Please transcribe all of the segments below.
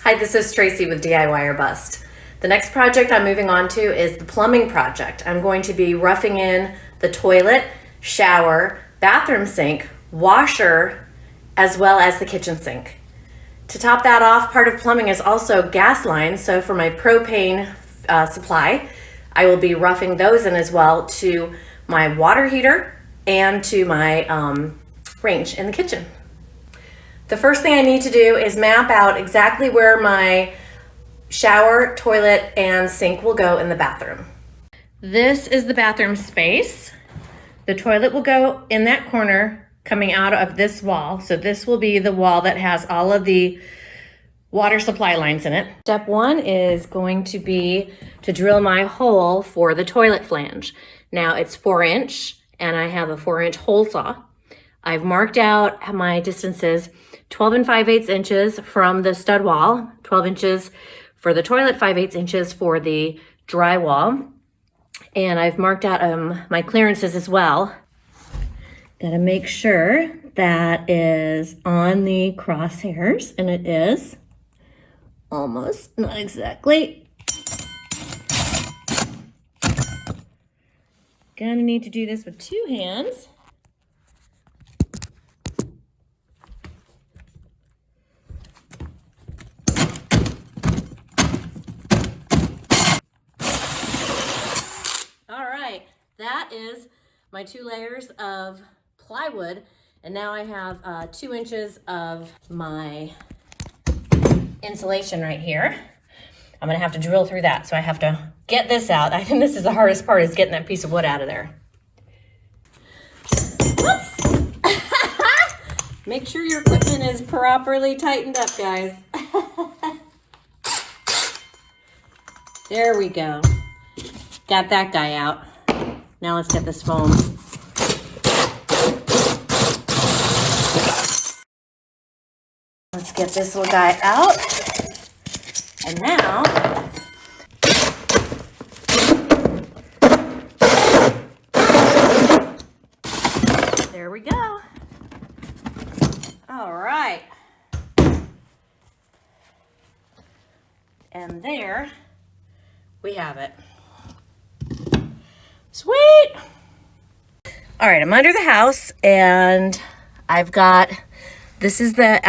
Hi, this is Tracy with DIY or Bust. The next project I'm moving on to is the plumbing project. I'm going to be roughing in the toilet, shower, bathroom sink, washer, as well as the kitchen sink. To top that off, part of plumbing is also gas lines. So for my propane supply, I will be roughing those in as well to my water heater and to my range in the kitchen. The first thing I need to do is map out exactly where my shower, toilet, and sink will go in the bathroom. This is the bathroom space. The toilet will go in that corner coming out of this wall. So this will be the wall that has all of the water supply lines in it. Step one is going to be to drill my hole for the toilet flange. Now it's 4-inch and I have a 4-inch hole saw. I've marked out my distances 12 5/8 inches from the stud wall, 12 inches for the toilet, 5/8 inches for the drywall. And I've marked out my clearances as well. Gotta make sure that is on the crosshairs, and it is. Almost, not exactly. Gonna need to do this with 2 hands. All right, that is my 2 layers of plywood, and now I have 2 inches of my insulation right here. I'm gonna have to drill through that, so I have to get this out. I think this is the hardest part, is getting that piece of wood out of there. Whoops! Make sure your equipment is properly tightened up, guys. There we go. Got that guy out. Now let's get this foam. Let's get this little guy out. And now, there we go. All right. And there we have it. Sweet. All right, I'm under the house and I've got, this is the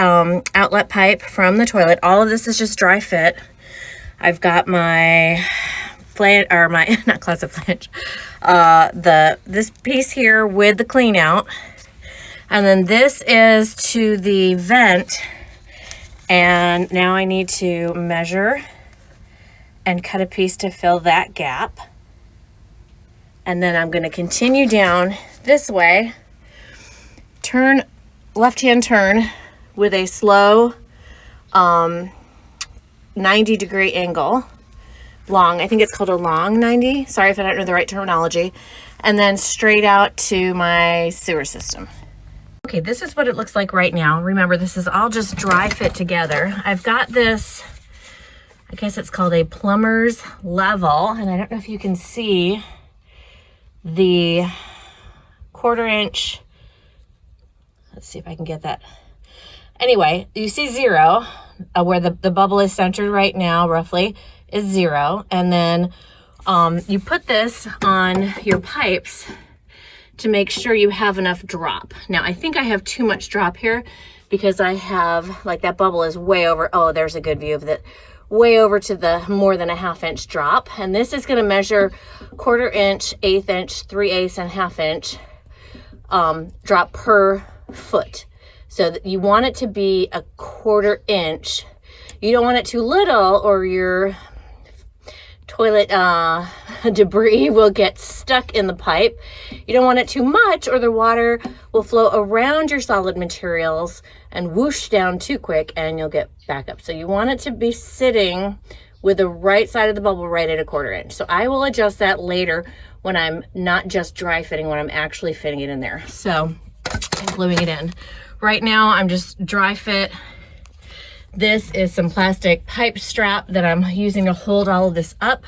outlet pipe from the toilet. All of this is just dry fit. I've got my flange, or my, not closet flange, this piece here with the clean out. And then this is to the vent. And now I need to measure and cut a piece to fill that gap. And then I'm going to continue down this way, turn, left-hand turn with a slow 90-degree angle, long, I think it's called a long 90, sorry if I don't know the right terminology, and then straight out to my sewer system. Okay, this is what it looks like right now. Remember, this is all just dry fit together. I've got this, I guess it's called a plumber's level, and I don't know if you can see the 1/4 inch. Let's see if I can get that. Anyway, you see 0, where the bubble is centered right now, roughly, is 0. And then you put this on your pipes to make sure you have enough drop. Now, I think I have too much drop here because I have, like, that bubble is way over. Oh, there's a good view of it. Way over to the more than a 1/2 inch drop. And this is gonna measure 1/4 inch, 1/8 inch, 3/8 and 1/2 inch drop per foot. So that you want it to be a 1/4 inch. You don't want it too little or your toilet debris will get stuck in the pipe. You don't want it too much or the water will flow around your solid materials and whoosh down too quick and you'll get back up. So you want it to be sitting with the right side of the bubble right at a 1/4 inch. So I will adjust that later when I'm not just dry fitting, when I'm actually fitting it in there. So I'm gluing it in. Right now I'm just dry fit. This is some plastic pipe strap that I'm using to hold all of this up.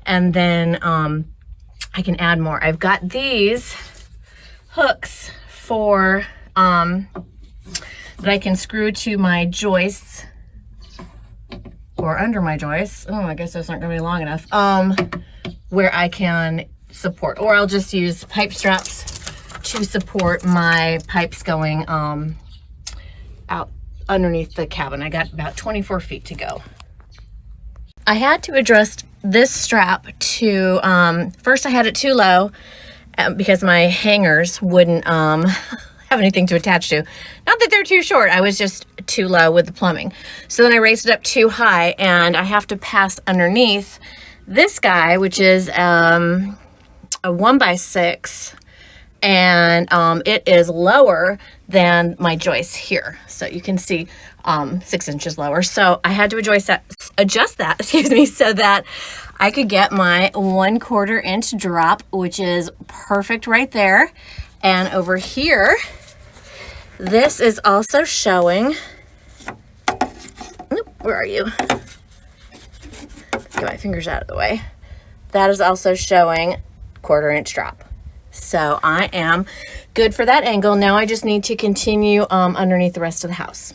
And then I can add more. I've got these hooks for that I can screw to my joists or under my joists. Oh, I guess those aren't gonna be long enough. Where I can support, or I'll just use pipe straps to support my pipes going out underneath the cabin. I got about 24 feet to go. I had to adjust this strap to, first I had it too low because my hangers wouldn't have anything to attach to. Not that they're too short, I was just too low with the plumbing. So then I raised it up too high, and I have to pass underneath this guy, which is a 1x6, and it is lower than my joist here. So you can see 6 inches lower. So I had to adjust that, excuse me, so that I could get my 1/4 inch drop, which is perfect right there. And over here, this is also showing, where are you? Get my fingers out of the way. That is also showing 1/4 inch drop. So I am good for that angle. Now I just need to continue underneath the rest of the house.